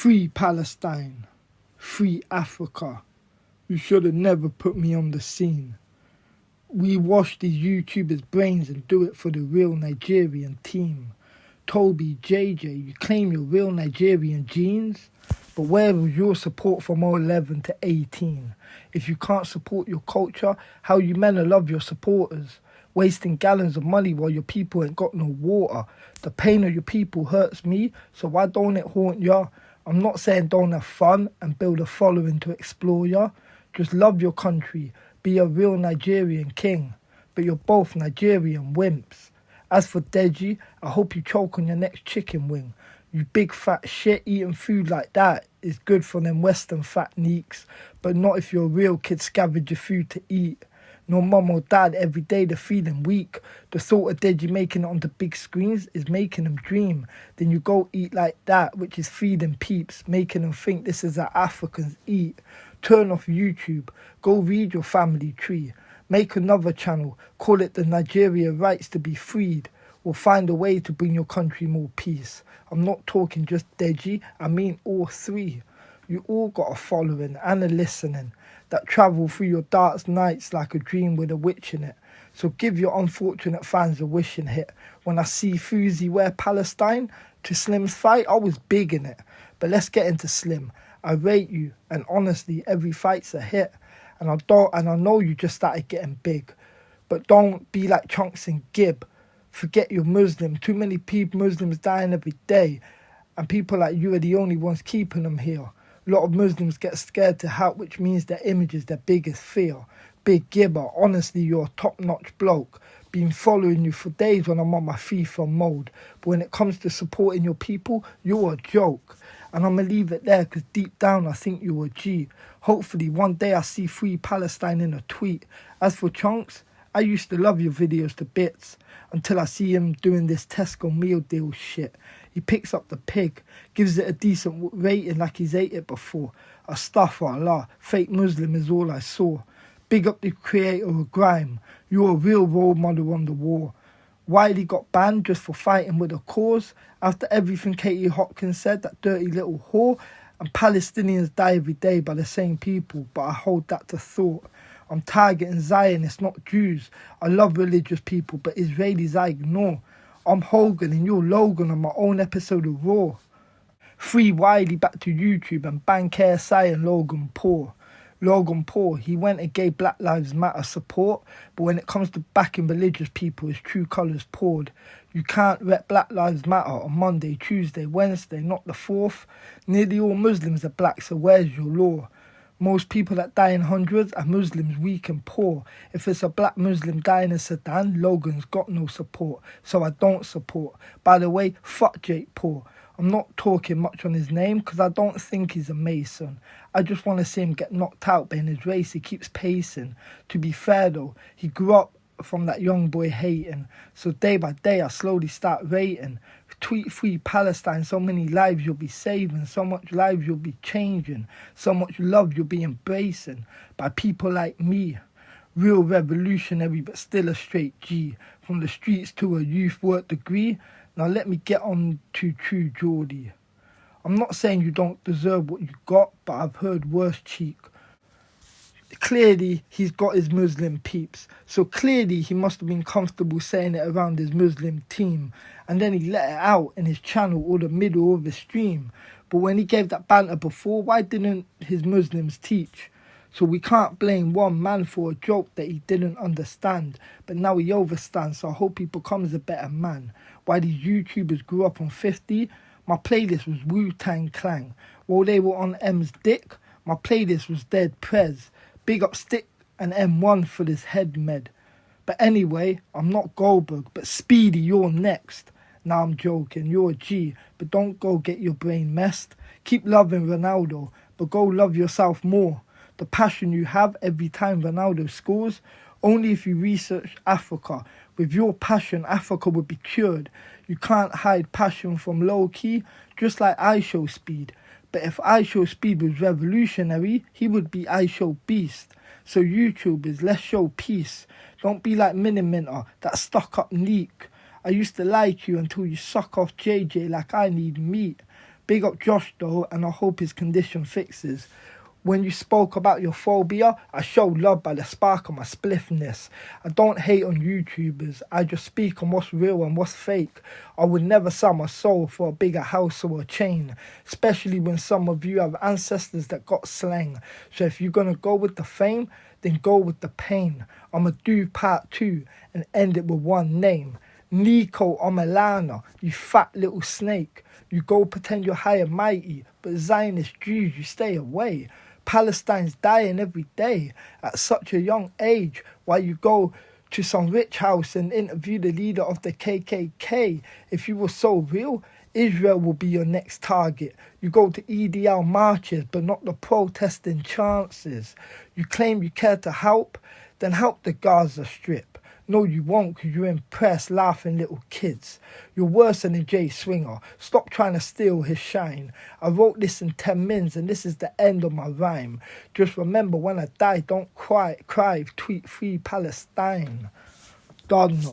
Free Palestine, free Africa. You should have never put me on the scene. We wash these YouTubers' brains and do it for the real Nigerian team. Toby, JJ, you claim your real Nigerian genes, but where was your support from 11 to 18? If you can't support your culture, how you meant to love your supporters? Wasting gallons of money while your people ain't got no water. The pain of your people hurts me, so why don't it haunt ya? I'm not saying don't have fun and build a following to explore ya. Just love your country, be a real Nigerian king. But you're both Nigerian wimps. As for Deji, I hope you choke on your next chicken wing. You big fat shit, eating food like that is good for them Western fat neeks, but not if you're a real kid scavenge your food to eat. No mum or dad every day they're feeling weak. The thought of Deji making it onto big screens is making them dream. Then you go eat like that, which is feeding peeps, making them think this is how Africans eat. Turn off YouTube, go read your family tree. Make another channel, call it the Nigeria Rights to be Freed, or find a way to bring your country more peace. I'm not talking just Deji, I mean all three. You all got a following and a listening that travel through your dark nights like a dream with a witch in it. So give your unfortunate fans a wishing hit. When I see Fousey wear Palestine to Slim's fight, I was big in it. But let's get into Slim. I rate you, and honestly, every fight's a hit. And I know you just started getting big. But don't be like Chunkz and Gib. Forget you're Muslim. Too many people, Muslims dying every day. And people like you are the only ones keeping them here. A lot of Muslims get scared to help, which means their image is their biggest fear. Big Gibber, honestly, you're a top-notch bloke. Been following you for days when I'm on my FIFA mode. But when it comes to supporting your people, you're a joke. And I'm going to leave it there because deep down I think you're a G. Hopefully one day I see Free Palestine in a tweet. As for Chunkz, I used to love your videos to bits until I see him doing this Tesco meal deal shit. He picks up the pig, gives it a decent rating like he's ate it before. Astaghfirullah, fake Muslim is all I saw. Big up the creator of grime. You're a real role model on the war. Wiley got banned just for fighting with a cause. After everything Katie Hopkins said, that dirty little whore. And Palestinians die every day by the same people, but I hold that to thought. I'm targeting Zionists, not Jews. I love religious people, but Israelis I ignore. I'm Hogan and you're Logan on my own episode of Raw. Free Wiley back to YouTube and ban KSI and Logan Paul. Logan Paul, he went and gave Black Lives Matter support, but when it comes to backing religious people, his true colours poured. You can't rep Black Lives Matter on Monday, Tuesday, Wednesday, not the 4th. Nearly all Muslims are black, so where's your law? Most people that die in hundreds are Muslims weak and poor. If it's a black Muslim dying in Sudan, Logan's got no support, so I don't support. By the way, fuck Jake Paul. I'm not talking much on his name because I don't think he's a Mason. I just want to see him get knocked out, but in his race he keeps pacing. To be fair though, he grew up from that young boy hating. So day by day I slowly start rating. Tweet Free Palestine, so many lives you'll be saving, so much lives you'll be changing, so much love you'll be embracing by people like me. Real revolutionary but still a straight G. From the streets to a youth work degree. Now let me get on to True Geordie. I'm not saying you don't deserve what you got, but I've heard worse cheek. Clearly, he's got his Muslim peeps. So clearly, he must have been comfortable saying it around his Muslim team. And then he let it out in his channel or the middle of his stream. But when he gave that banter before, why didn't his Muslims teach? So we can't blame one man for a joke that he didn't understand. But now he overstands, so I hope he becomes a better man. Why these YouTubers grew up on 50, my playlist was Wu-Tang Clan. While they were on M's dick, my playlist was Dead Prez. Big up Stick and M1 for this head med. But anyway, I'm not Goldberg, but Speedy, you're next. Now I'm joking, you're a G, but don't go get your brain messed. Keep loving Ronaldo, but go love yourself more. The passion you have every time Ronaldo scores, only if you research Africa. With your passion, Africa would be cured. You can't hide passion from low key, just like ishowspeed. But if ishowspeed was revolutionary, he would be ishowbeast. So YouTubers, let's show peace. Don't be like Miniminter, that stuck up neek. I used to like you until you suck off JJ like I need meat. Big up Josh though, and I hope his condition fixes. When you spoke about your phobia, I show love by the spark of my spliffness. I don't hate on YouTubers, I just speak on what's real and what's fake. I would never sell my soul for a bigger house or a chain, especially when some of you have ancestors that got slang. So if you're gonna go with the fame, then go with the pain. I'ma do part 2 and end it with one name. Niko, omilana, you fat little snake. You go pretend you're high and mighty, but Zionist Jews, you stay away. Palestine's dying every day at such a young age, while you go to some rich house and interview the leader of the KKK. If you were so real, Israel will be your next target. You go to EDL marches, but not the protesting chances. You claim you care to help, then help the Gaza Strip. No, you won't, because you're impressed, laughing little kids. You're worse than a Jay Swinger. Stop trying to steal his shine. I wrote this in 10 minutes, and this is the end of my rhyme. Just remember, when I die, don't cry, tweet free Palestine. God knows.